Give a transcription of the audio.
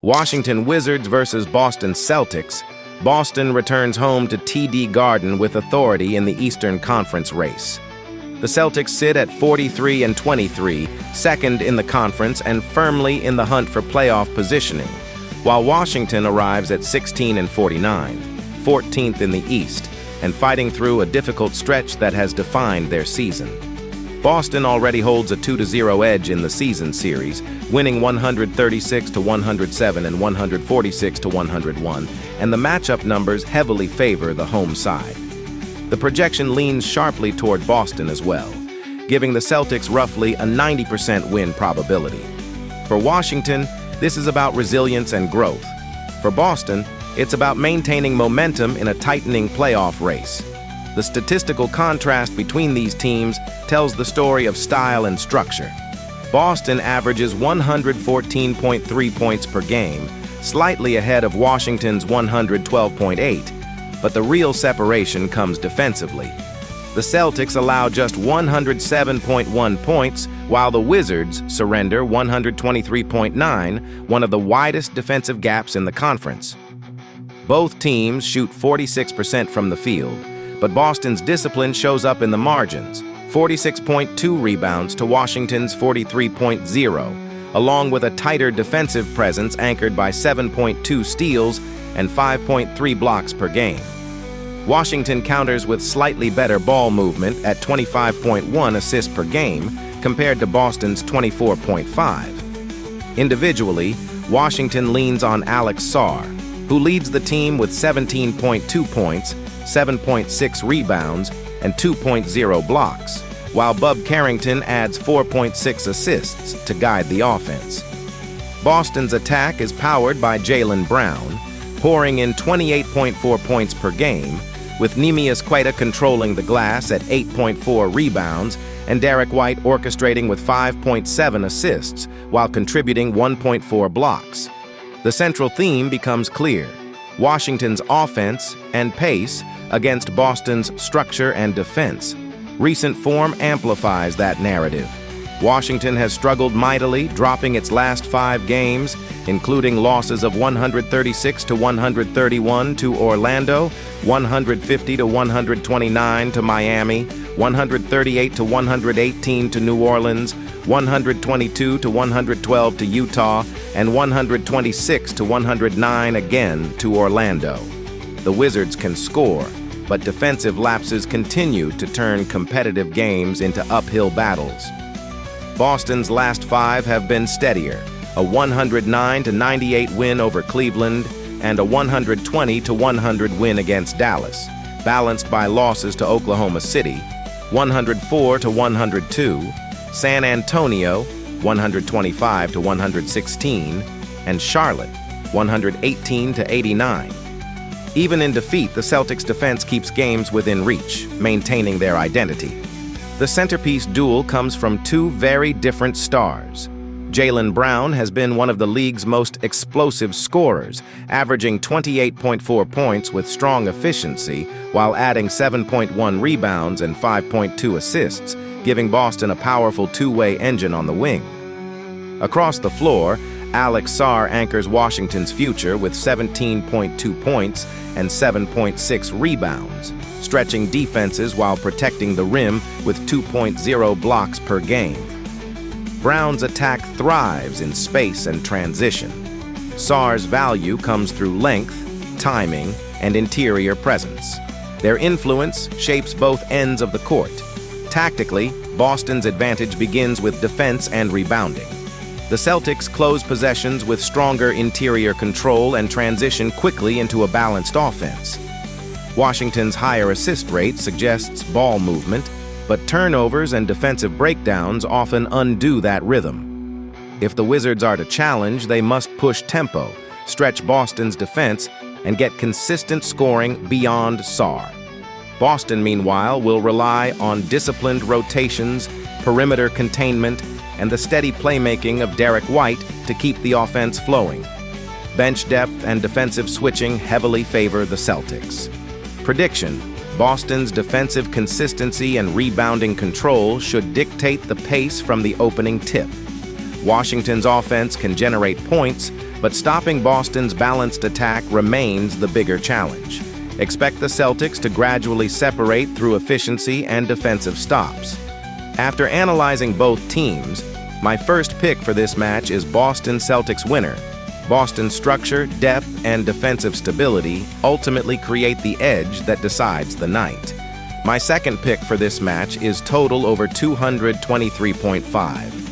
Washington Wizards versus Boston Celtics. Boston returns home to TD Garden with authority in the Eastern Conference race. The Celtics sit at 43-23, second in the conference and firmly in the hunt for playoff positioning, while Washington arrives at 16-49, 14th in the East, and fighting through a difficult stretch that has defined their season. Boston already holds a 2-0 edge in the season series, winning 136-107 and 146-101, and the matchup numbers heavily favor the home side. The projection leans sharply toward Boston as well, giving the Celtics roughly a 90% win probability. For Washington, this is about resilience and growth. For Boston, it's about maintaining momentum in a tightening playoff race. The statistical contrast between these teams tells the story of style and structure. Boston averages 114.3 points per game, slightly ahead of Washington's 112.8, but the real separation comes defensively. The Celtics allow just 107.1 points, while the Wizards surrender 123.9, one of the widest defensive gaps in the conference. Both teams shoot 46% from the field, but Boston's discipline shows up in the margins, 46.2 rebounds to Washington's 43.0, along with a tighter defensive presence anchored by 7.2 steals and 5.3 blocks per game. Washington counters with slightly better ball movement at 25.1 assists per game compared to Boston's 24.5. Individually, Washington leans on Alex Sarr, who leads the team with 17.2 points, 7.6 rebounds, and 2.0 blocks, while Bub Carrington adds 4.6 assists to guide the offense. Boston's attack is powered by Jaylen Brown, pouring in 28.4 points per game, with Neemias Queta controlling the glass at 8.4 rebounds and Derek White orchestrating with 5.7 assists while contributing 1.4 blocks. The central theme becomes clear: Washington's offense and pace against Boston's structure and defense. Recent form amplifies that narrative. Washington has struggled mightily, dropping its last 5 games, including losses of 136-131 to Orlando, 150-129 to Miami, 138-118 to New Orleans, 122-112 to Utah, and 126-109 again to Orlando. The Wizards can score, but defensive lapses continue to turn competitive games into uphill battles. Boston's last 5 have been steadier: a 109-98 win over Cleveland and a 120-100 win against Dallas, balanced by losses to Oklahoma City, 104-102, San Antonio, 125-116, and Charlotte, 118-89. Even in defeat, the Celtics' defense keeps games within reach, maintaining their identity. The centerpiece duel comes from 2 very different stars. Jaylen Brown has been one of the league's most explosive scorers, averaging 28.4 points with strong efficiency while adding 7.1 rebounds and 5.2 assists, giving Boston a powerful two-way engine on the wing. Across the floor, Alex Sarr anchors Washington's future with 17.2 points and 7.6 rebounds, stretching defenses while protecting the rim with 2.0 blocks per game. Brown's attack thrives in space and transition. Sarr's value comes through length, timing, and interior presence. Their influence shapes both ends of the court. Tactically, Boston's advantage begins with defense and rebounding. The Celtics close possessions with stronger interior control and transition quickly into a balanced offense. Washington's higher assist rate suggests ball movement, but turnovers and defensive breakdowns often undo that rhythm. If the Wizards are to challenge, they must push tempo, stretch Boston's defense, and get consistent scoring beyond Sarr. Boston, meanwhile, will rely on disciplined rotations, perimeter containment, and the steady playmaking of Derek White to keep the offense flowing. Bench depth and defensive switching heavily favor the Celtics. Prediction: Boston's defensive consistency and rebounding control should dictate the pace from the opening tip. Washington's offense can generate points, but stopping Boston's balanced attack remains the bigger challenge. Expect the Celtics to gradually separate through efficiency and defensive stops. After analyzing both teams, my first pick for this match is Boston Celtics winner. Boston's structure, depth, and defensive stability ultimately create the edge that decides the night. My second pick for this match is total over 223.5.